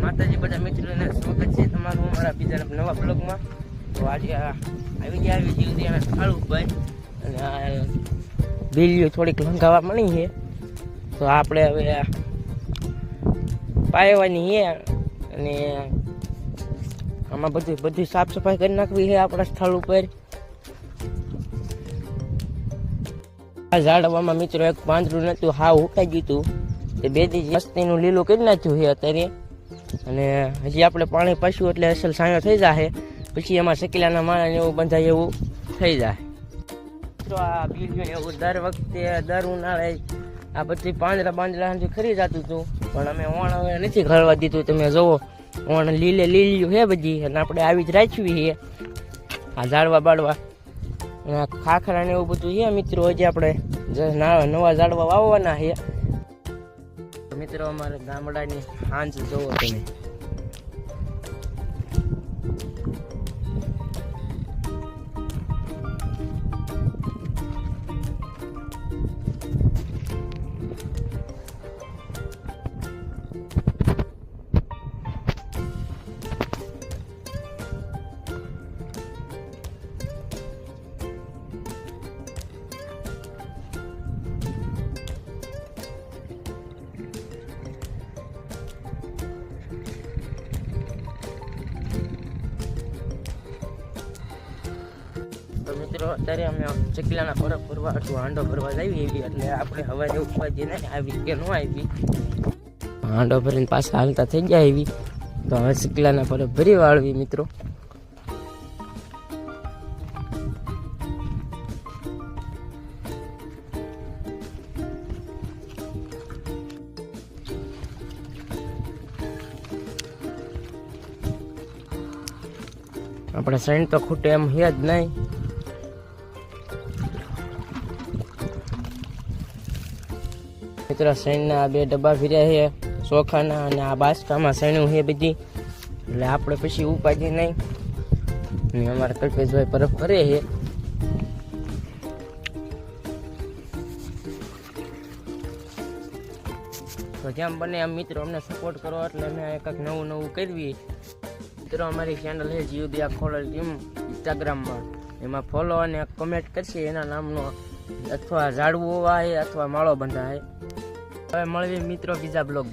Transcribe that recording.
માતાજી બધા મિત્રોને સ્વાગત છે તમારું અમારા બીજા નવા બ્લોગમાં. તો આજે આવી ગયા જીવદીયાના ખાળુભાઈ અને આ બિલ્લીઓ થોડીક લંઘાવા મળી છે. તો આપણે હવે પાયવાની છે અને આમાં બધી સાફ સફાઈ કરી નાખવી છે આપણા સ્થળ ઉપર. આ ઝાડવામાં મિત્રો એક પાંદડું નતું, હાવ હુકાઈ ગયું હતું. તે બે દી મસ્તીનું લીલું કરી નાખ્યું છે અત્યારે. અને હજી આપણે પાણી પાછું એટલે અસલ સાયો થઈ જાય, પછી એમાં શકેલાના માળા એવું બંધાય એવું થઈ જાય. તો આ બીજું એવું દર ઉનાળે આ બધી પાંદડા ખરી જતું હતું, પણ અમે ઓણ હવે નથી ખરવા દીધું. તમે જુઓ ઓણ લીલું છે બધી, અને આપણે આવી જ રાખવી છે આ ઝાડવા બાળવા અને ખાખરા ને એવું બધું છે મિત્રો. હજી આપણે નવા ઝાડવા વાવવાના છે મિત્રો. અમારે ગામડાની હાંજ જોવો તમે. મિત્રો અત્યારે અમે ચકલાના પરબ ફરવા અથવા હાંડો ફરવા જઈએ એવી, એટલે આપણે હવા જેવું ઉપાધી નહીં આવી કે ન આવી. હાંડો ભરીને પાછા હાલતા થઈ ગયા એવી. તો હવે ચકલાના પરબ ભરી વાળવી મિત્રો. આપણે સૈન તો ખૂટે એમ છે જ નહીં. મિત્રો સૈનના બે ડબ્બા ફર્યા છે ચોખાના, અને આ બાસકામાં સૈનું છે બધી, એટલે આપણે પછી ઉપાધી નહીં. અને અમારા કલ્પેશભાઈ પરબ કરે છે. તો જેમ બને એમ મિત્રો અમને સપોર્ટ કરો, એટલે અમે કંઈક નવું કરવી. મિત્રો અમારી ચેનલ છે જીવદીયા ખોડલ ટીમ ઇન્સ્ટાગ્રામમાં, એમાં ફોલો અને કમેન્ટ કરશે એના નામનો, અથવા ઝાડવું વાય અથવા માળો બંધાય. હવે મળીએ મિત્રો બીજા બ્લોગ.